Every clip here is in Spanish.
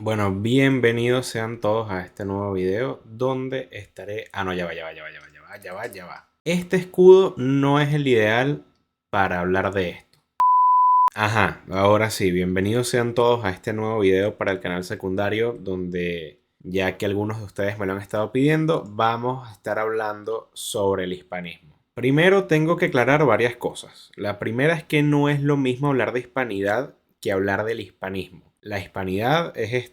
Bueno, bienvenidos sean todos a este nuevo video donde estaré... Ah, no, ya va. Este escudo no es el ideal para hablar de esto. Ajá, ahora sí, bienvenidos sean todos a este nuevo video para el canal secundario donde, ya que algunos de ustedes me lo han estado pidiendo, vamos a estar hablando sobre el hispanismo. Primero tengo que aclarar varias cosas. La primera es que no es lo mismo hablar de hispanidad que hablar del hispanismo. La hispanidad es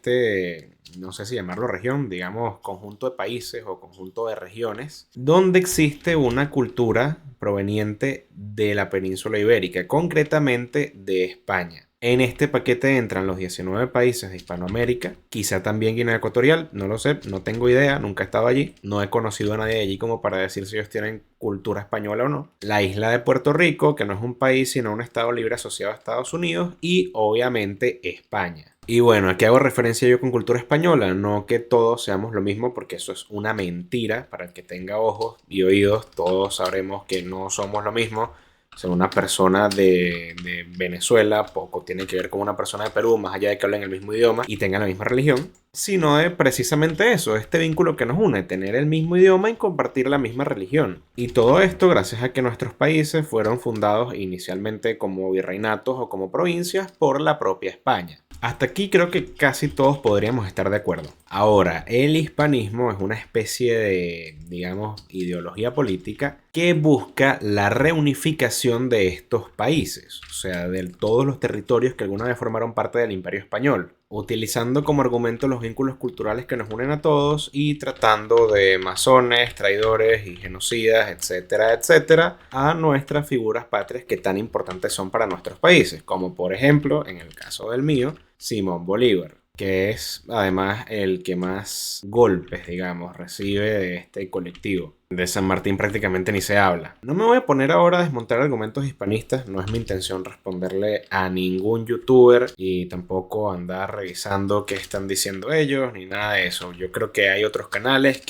no sé si llamarlo región, digamos conjunto de países o conjunto de regiones, donde existe una cultura proveniente de la península ibérica, concretamente de España. En este paquete entran los 19 países de Hispanoamérica, quizá también Guinea Ecuatorial, no lo sé, no tengo idea, nunca he estado allí, no he conocido a nadie de allí como para decir si ellos tienen cultura española o no. La isla de Puerto Rico, que no es un país sino un estado libre asociado a Estados Unidos, y obviamente España. Y bueno, ¿a qué hago referencia yo con cultura española? No que todos seamos lo mismo, porque eso es una mentira. Para el que tenga ojos y oídos, todos sabremos que no somos lo mismo. O sea, una persona de Venezuela poco tiene que ver con una persona de Perú, más allá de que hablen el mismo idioma y tengan la misma religión, sino de precisamente eso, este vínculo que nos une, tener el mismo idioma y compartir la misma religión. Y todo esto gracias a que nuestros países fueron fundados inicialmente como virreinatos o como provincias por la propia España. Hasta aquí creo que casi todos podríamos estar de acuerdo. Ahora, el hispanismo es una especie de, digamos, ideología política que busca la reunificación de estos países, o sea, de todos los territorios que alguna vez formaron parte del Imperio Español, utilizando como argumento los vínculos culturales que nos unen a todos y tratando de masones, traidores y genocidas, etcétera, etcétera, a nuestras figuras patrias que tan importantes son para nuestros países, como por ejemplo, en el caso del mío, Simón Bolívar, que es además el que más golpes, digamos, recibe de este colectivo. De San Martín prácticamente ni se habla. No me voy a poner ahora a desmontar argumentos hispanistas, no es mi intención responderle a ningún youtuber y tampoco andar revisando qué están diciendo ellos ni nada de eso. Yo creo que hay otros canales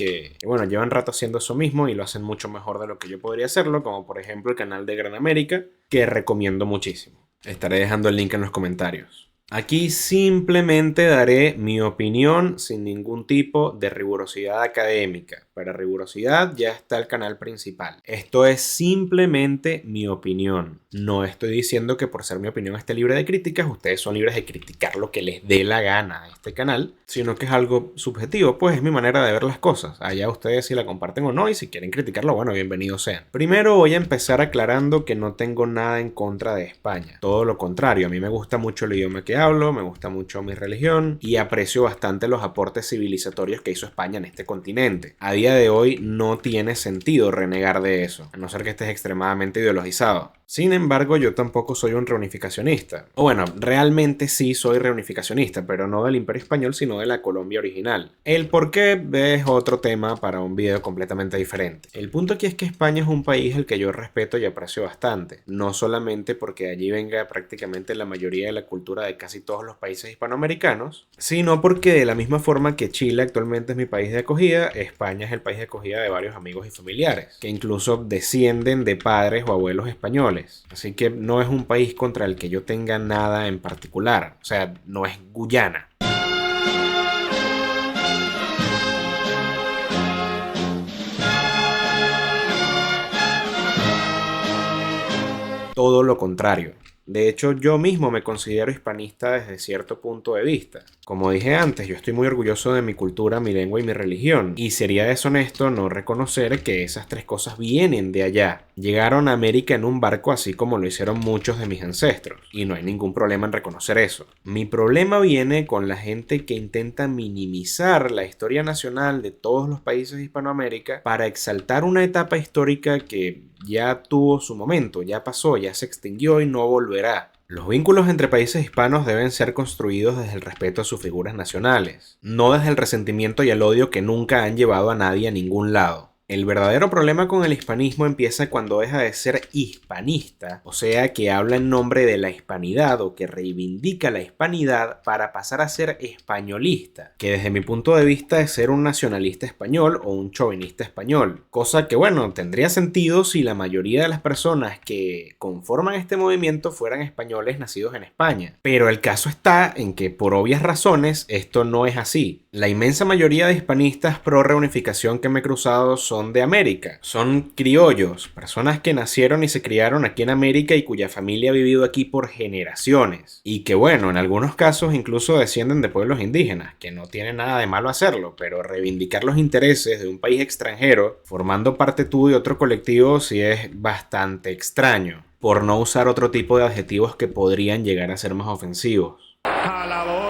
bueno, llevan rato haciendo eso mismo y lo hacen mucho mejor de lo que yo podría hacerlo, como por ejemplo el canal de Gran América, que recomiendo muchísimo. Estaré dejando el link en los comentarios. Aquí simplemente daré mi opinión sin ningún tipo de rigurosidad académica. Para rigurosidad ya está el canal principal. Esto es simplemente mi opinión. No estoy diciendo que por ser mi opinión esté libre de críticas, ustedes son libres de criticar lo que les dé la gana a este canal, sino que es algo subjetivo, pues es mi manera de ver las cosas. Allá ustedes si la comparten o no, y si quieren criticarlo, bueno, bienvenidos sean. Primero voy a empezar aclarando que no tengo nada en contra de España. Todo lo contrario, a mí me gusta mucho el idioma que hablo, me gusta mucho mi religión y aprecio bastante los aportes civilizatorios que hizo España en este continente. A día de hoy no tiene sentido renegar de eso, a no ser que estés extremadamente ideologizado. Sin embargo, yo tampoco soy un reunificacionista. O bueno, realmente sí soy reunificacionista, pero no del Imperio Español, sino de la Colombia original. El por qué es otro tema para un video completamente diferente. El punto aquí es que España es un país al que yo respeto y aprecio bastante. No solamente porque allí venga prácticamente la mayoría de la cultura de casi todos los países hispanoamericanos, sino porque de la misma forma que Chile actualmente es mi país de acogida, España es el país de acogida de varios amigos y familiares, que incluso descienden de padres o abuelos españoles. Así que no es un país contra el que yo tenga nada en particular. O sea, no es Guyana. Todo lo contrario. De hecho, yo mismo me considero hispanista desde cierto punto de vista. Como dije antes, yo estoy muy orgulloso de mi cultura, mi lengua y mi religión. Y sería deshonesto no reconocer que esas tres cosas vienen de allá. Llegaron a América en un barco así como lo hicieron muchos de mis ancestros. Y no hay ningún problema en reconocer eso. Mi problema viene con la gente que intenta minimizar la historia nacional de todos los países de Hispanoamérica para exaltar una etapa histórica que ya tuvo su momento, ya pasó, ya se extinguió y no volverá. Los vínculos entre países hispanos deben ser construidos desde el respeto a sus figuras nacionales, no desde el resentimiento y el odio que nunca han llevado a nadie a ningún lado. El verdadero problema con el hispanismo empieza cuando deja de ser hispanista, o sea, que habla en nombre de la hispanidad o que reivindica la hispanidad para pasar a ser españolista, que desde mi punto de vista es ser un nacionalista español o un chauvinista español, cosa que bueno, tendría sentido si la mayoría de las personas que conforman este movimiento fueran españoles nacidos en España, pero el caso está en que por obvias razones esto no es así. La inmensa mayoría de hispanistas pro reunificación que me he cruzado son de América. Son criollos, personas que nacieron y se criaron aquí en América y cuya familia ha vivido aquí por generaciones. Y que bueno, en algunos casos incluso descienden de pueblos indígenas, que no tiene nada de malo hacerlo, pero reivindicar los intereses de un país extranjero, formando parte tú de otro colectivo, sí es bastante extraño, por no usar otro tipo de adjetivos que podrían llegar a ser más ofensivos. A la bola.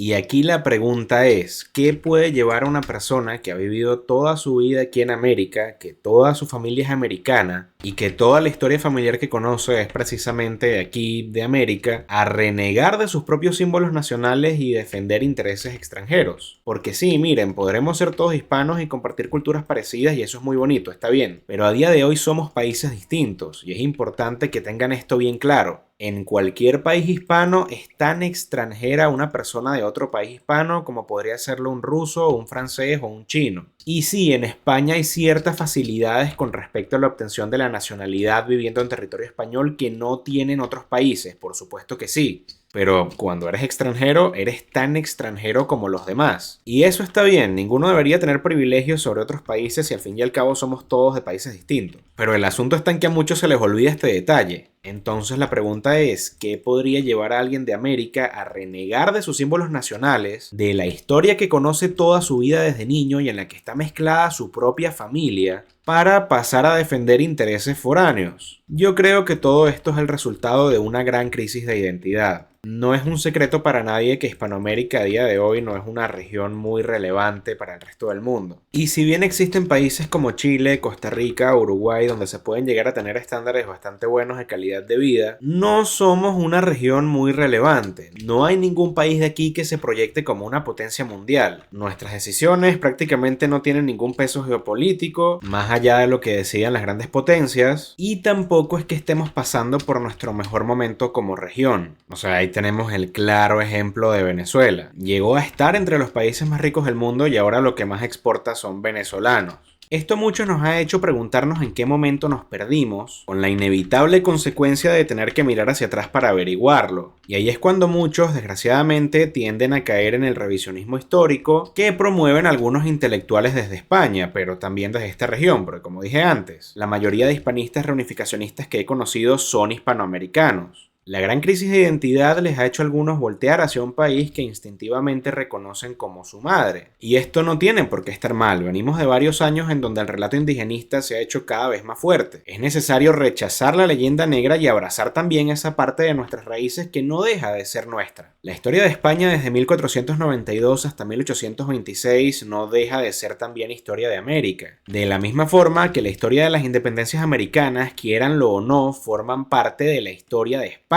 Y aquí la pregunta es, ¿qué puede llevar a una persona que ha vivido toda su vida aquí en América, que toda su familia es americana y que toda la historia familiar que conoce es precisamente de aquí, de América, a renegar de sus propios símbolos nacionales y defender intereses extranjeros? Porque sí, miren, podremos ser todos hispanos y compartir culturas parecidas y eso es muy bonito, está bien, pero a día de hoy somos países distintos y es importante que tengan esto bien claro. En cualquier país hispano es tan extranjera una persona de otro país hispano como podría serlo un ruso, un francés o un chino. Y sí, en España hay ciertas facilidades con respecto a la obtención de la nacionalidad viviendo en territorio español que no tienen otros países, por supuesto que sí. Pero cuando eres extranjero, eres tan extranjero como los demás. Y eso está bien, ninguno debería tener privilegios sobre otros países y al fin y al cabo somos todos de países distintos. Pero el asunto está en que a muchos se les olvida este detalle. Entonces la pregunta es, ¿qué podría llevar a alguien de América a renegar de sus símbolos nacionales, de la historia que conoce toda su vida desde niño y en la que está mezclada su propia familia, para pasar a defender intereses foráneos? Yo creo que todo esto es el resultado de una gran crisis de identidad. No es un secreto para nadie que Hispanoamérica a día de hoy no es una región muy relevante para el resto del mundo. Y si bien existen países como Chile, Costa Rica, Uruguay, donde se pueden llegar a tener estándares bastante buenos de calidad de vida, no somos una región muy relevante. No hay ningún país de aquí que se proyecte como una potencia mundial. Nuestras decisiones prácticamente no tienen ningún peso geopolítico, más allá de lo que decidan las grandes potencias, y tampoco es que estemos pasando por nuestro mejor momento como región. O sea, ahí tenemos el claro ejemplo de Venezuela. Llegó a estar entre los países más ricos del mundo y ahora lo que más exporta son venezolanos. Esto mucho nos ha hecho preguntarnos en qué momento nos perdimos, con la inevitable consecuencia de tener que mirar hacia atrás para averiguarlo. Y ahí es cuando muchos, desgraciadamente, tienden a caer en el revisionismo histórico que promueven algunos intelectuales desde España, pero también desde esta región, porque como dije antes, la mayoría de hispanistas reunificacionistas que he conocido son hispanoamericanos. La gran crisis de identidad les ha hecho a algunos voltear hacia un país que instintivamente reconocen como su madre. Y esto no tiene por qué estar mal, venimos de varios años en donde el relato indigenista se ha hecho cada vez más fuerte. Es necesario rechazar la leyenda negra y abrazar también esa parte de nuestras raíces que no deja de ser nuestra. La historia de España desde 1492 hasta 1826 no deja de ser también historia de América. De la misma forma que la historia de las independencias americanas, quieranlo o no, forman parte de la historia de España.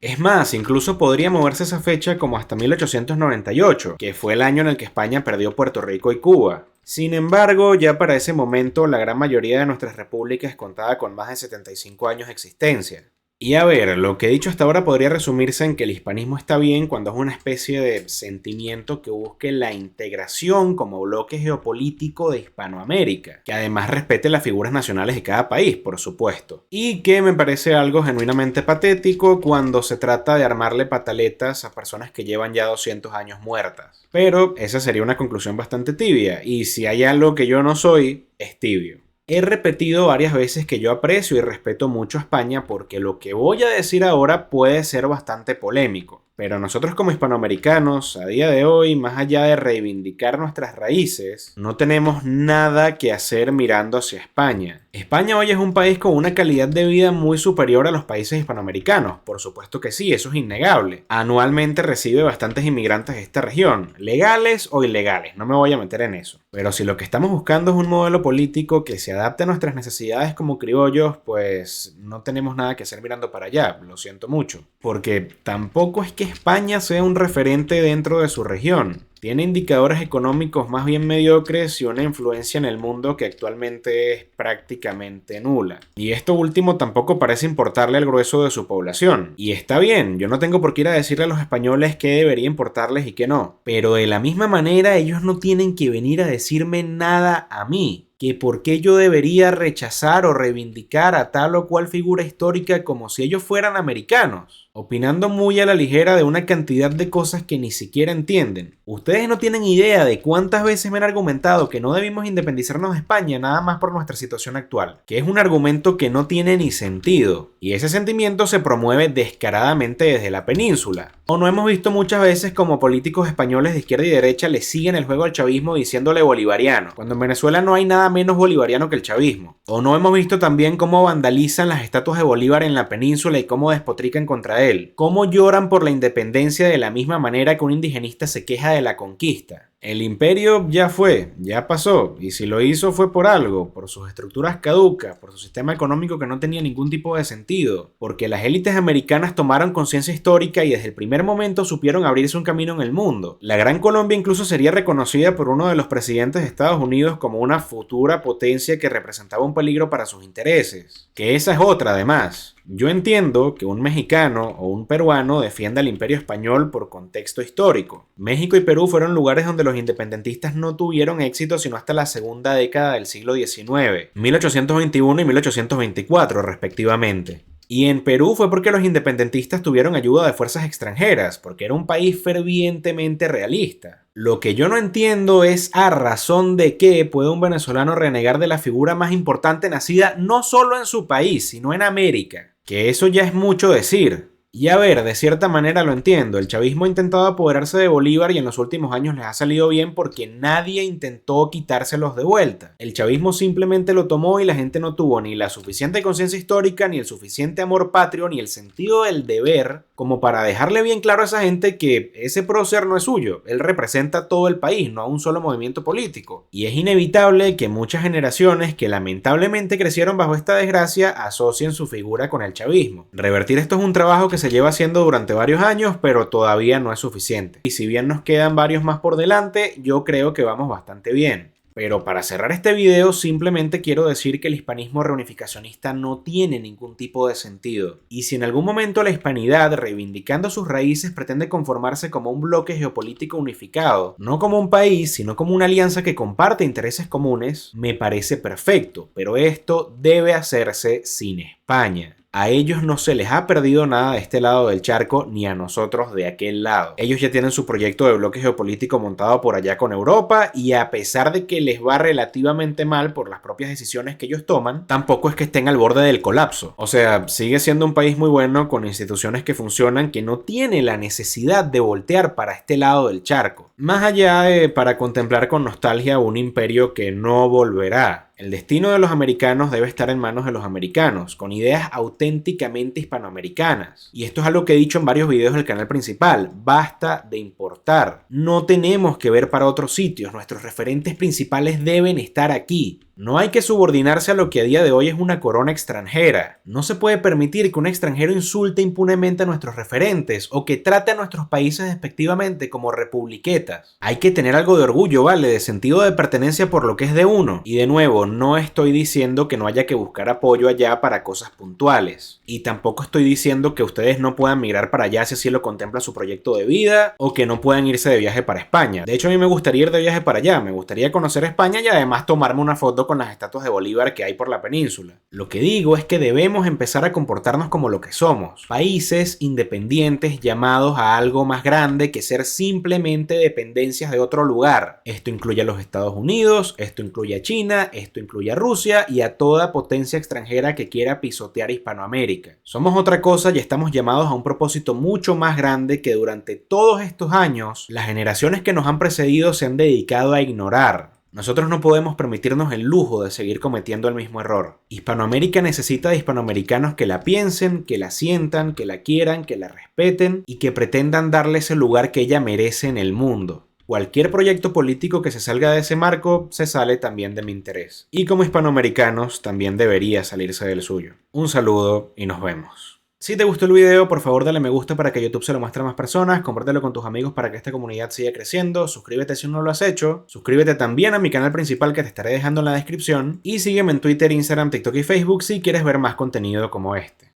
Es más, incluso podría moverse esa fecha como hasta 1898, que fue el año en el que España perdió Puerto Rico y Cuba. Sin embargo, ya para ese momento la gran mayoría de nuestras repúblicas contaba con más de 75 años de existencia. Y a ver, lo que he dicho hasta ahora podría resumirse en que el hispanismo está bien cuando es una especie de sentimiento que busque la integración como bloque geopolítico de Hispanoamérica, que además respete las figuras nacionales de cada país, por supuesto. Y que me parece algo genuinamente patético cuando se trata de armarle pataletas a personas que llevan ya 200 años muertas. Pero esa sería una conclusión bastante tibia, y si hay algo que yo no soy, es tibio. He repetido varias veces que yo aprecio y respeto mucho a España porque lo que voy a decir ahora puede ser bastante polémico. Pero nosotros como hispanoamericanos, a día de hoy, más allá de reivindicar nuestras raíces, no tenemos nada que hacer mirando hacia España. España hoy es un país con una calidad de vida muy superior a los países hispanoamericanos. Por supuesto que sí, eso es innegable. Anualmente recibe bastantes inmigrantes de esta región, legales o ilegales, no me voy a meter en eso. Pero si lo que estamos buscando es un modelo político que se adapte a nuestras necesidades como criollos, pues no tenemos nada que hacer mirando para allá, lo siento mucho. Porque tampoco es que España sea un referente dentro de su región. Tiene indicadores económicos más bien mediocres y una influencia en el mundo que actualmente es prácticamente nula. Y esto último tampoco parece importarle al grueso de su población. Y está bien, yo no tengo por qué ir a decirle a los españoles qué debería importarles y qué no. Pero de la misma manera ellos no tienen que venir a decirme nada a mí. Que por qué yo debería rechazar o reivindicar a tal o cual figura histórica como si ellos fueran americanos, opinando muy a la ligera de una cantidad de cosas que ni siquiera entienden. Ustedes no tienen idea de cuántas veces me han argumentado que no debimos independizarnos de España nada más por nuestra situación actual, que es un argumento que no tiene ni sentido, y ese sentimiento se promueve descaradamente desde la península. O no hemos visto muchas veces como políticos españoles de izquierda y derecha le siguen el juego al chavismo diciéndole bolivariano, cuando en Venezuela no hay nada menos bolivariano que el chavismo. O no hemos visto también cómo vandalizan las estatuas de Bolívar en la península y cómo despotrican contra él, cómo lloran por la independencia de la misma manera que un indigenista se queja de la conquista. El imperio ya fue, ya pasó, y si lo hizo fue por algo, por sus estructuras caducas, por su sistema económico que no tenía ningún tipo de sentido, porque las élites americanas tomaron conciencia histórica y desde el primer momento supieron abrirse un camino en el mundo. La Gran Colombia incluso sería reconocida por uno de los presidentes de Estados Unidos como una futura potencia que representaba un peligro para sus intereses. Que esa es otra además. Yo entiendo que un mexicano o un peruano defienda el imperio español por contexto histórico. México y Perú fueron lugares donde los independentistas no tuvieron éxito sino hasta la segunda década del siglo XIX, 1821 y 1824 respectivamente. Y en Perú fue porque los independentistas tuvieron ayuda de fuerzas extranjeras, porque era un país fervientemente realista. Lo que yo no entiendo es a razón de qué puede un venezolano renegar de la figura más importante nacida no solo en su país, sino en América. Que eso ya es mucho decir. Y a ver, de cierta manera lo entiendo, el chavismo ha intentado apoderarse de Bolívar y en los últimos años les ha salido bien porque nadie intentó quitárselos de vuelta. El chavismo simplemente lo tomó y la gente no tuvo ni la suficiente conciencia histórica, ni el suficiente amor patrio, ni el sentido del deber como para dejarle bien claro a esa gente que ese prócer no es suyo, él representa a todo el país, no a un solo movimiento político. Y es inevitable que muchas generaciones que lamentablemente crecieron bajo esta desgracia asocien su figura con el chavismo. Revertir esto es un trabajo que se lleva haciendo durante varios años, pero todavía no es suficiente. Y si bien nos quedan varios más por delante, yo creo que vamos bastante bien. Pero para cerrar este video simplemente quiero decir que el hispanismo reunificacionista no tiene ningún tipo de sentido. Y si en algún momento la hispanidad, reivindicando sus raíces, pretende conformarse como un bloque geopolítico unificado, no como un país, sino como una alianza que comparte intereses comunes, me parece perfecto, pero esto debe hacerse sin España. A ellos no se les ha perdido nada de este lado del charco ni a nosotros de aquel lado. Ellos ya tienen su proyecto de bloque geopolítico montado por allá con Europa y a pesar de que les va relativamente mal por las propias decisiones que ellos toman, tampoco es que estén al borde del colapso. O sea, sigue siendo un país muy bueno con instituciones que funcionan que no tiene la necesidad de voltear para este lado del charco. Más allá de para contemplar con nostalgia un imperio que no volverá. El destino de los americanos debe estar en manos de los americanos, con ideas auténticamente hispanoamericanas. Y esto es algo que he dicho en varios videos del canal principal. Basta de importar. No tenemos que ver para otros sitios. Nuestros referentes principales deben estar aquí. No hay que subordinarse a lo que a día de hoy es una corona extranjera. No se puede permitir que un extranjero insulte impunemente a nuestros referentes o que trate a nuestros países despectivamente como republiquetas. Hay que tener algo de orgullo, ¿vale? De sentido de pertenencia por lo que es de uno. Y de nuevo, no estoy diciendo que no haya que buscar apoyo allá para cosas puntuales. Y tampoco estoy diciendo que ustedes no puedan migrar para allá si así lo contempla su proyecto de vida o que no puedan irse de viaje para España. De hecho, a mí me gustaría ir de viaje para allá. Me gustaría conocer España y además tomarme una foto con las estatuas de Bolívar que hay por la península. Lo que digo es que debemos empezar a comportarnos como lo que somos. Países independientes llamados a algo más grande que ser simplemente dependencias de otro lugar. Esto incluye a los Estados Unidos, esto incluye a China, esto incluye a Rusia y a toda potencia extranjera que quiera pisotear Hispanoamérica. Somos otra cosa y estamos llamados a un propósito mucho más grande que durante todos estos años las generaciones que nos han precedido se han dedicado a ignorar. Nosotros no podemos permitirnos el lujo de seguir cometiendo el mismo error. Hispanoamérica necesita de hispanoamericanos que la piensen, que la sientan, que la quieran, que la respeten y que pretendan darle ese lugar que ella merece en el mundo. Cualquier proyecto político que se salga de ese marco se sale también de mi interés. Y como hispanoamericanos también debería salirse del suyo. Un saludo y nos vemos. Si te gustó el video, por favor dale me gusta para que YouTube se lo muestre a más personas, compártelo con tus amigos para que esta comunidad siga creciendo, suscríbete si no lo has hecho, suscríbete también a mi canal principal que te estaré dejando en la descripción y sígueme en Twitter, Instagram, TikTok y Facebook si quieres ver más contenido como este.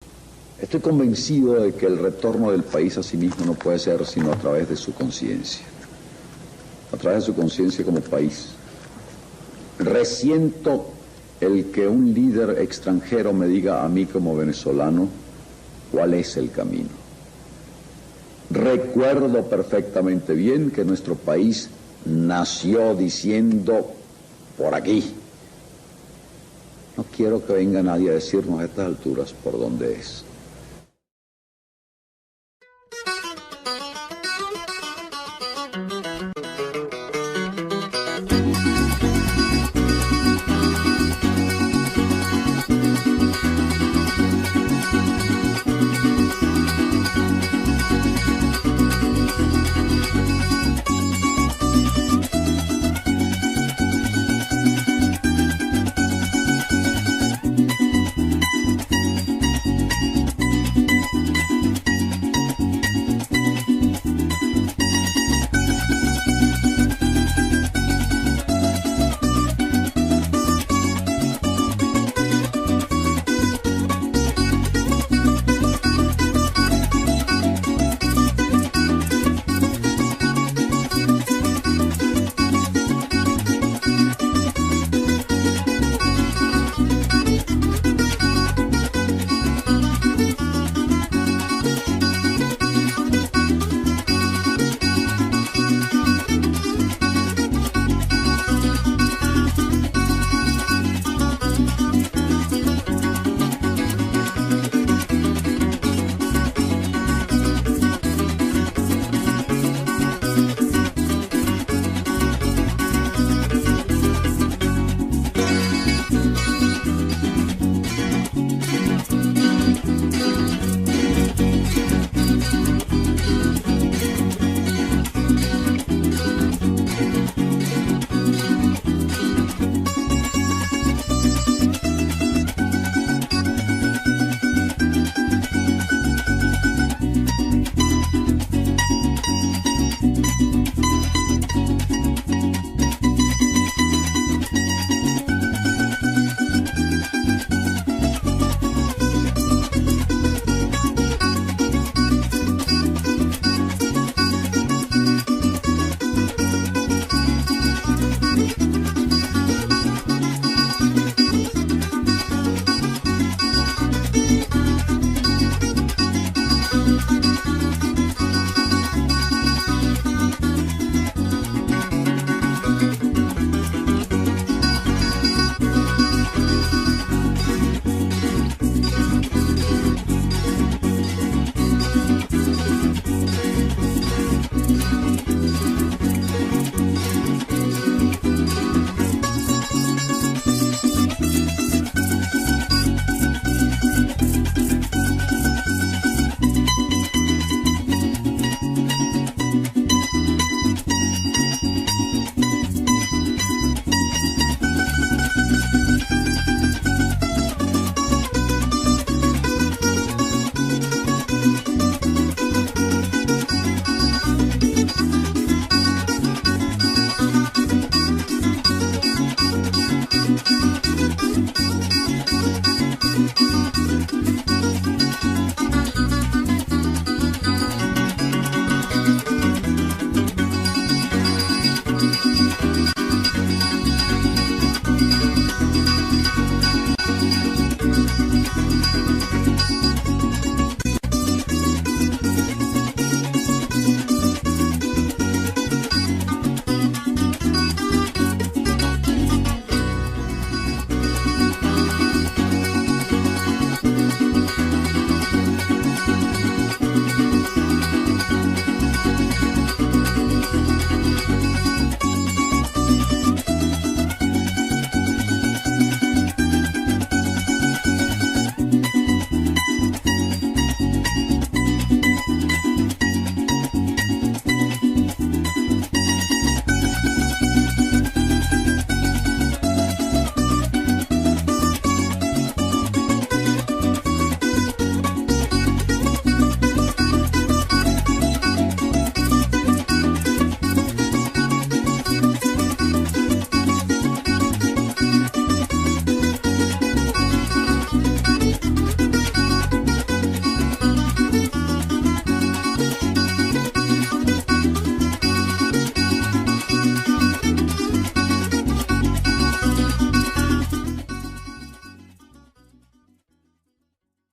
Estoy convencido de que el retorno del país a sí mismo no puede ser sino a través de su conciencia, a través de su conciencia como país. Resiento el que un líder extranjero me diga a mí como venezolano cuál es el camino. Recuerdo perfectamente bien que nuestro país nació diciendo por aquí. No quiero que venga nadie a decirnos a estas alturas por dónde es.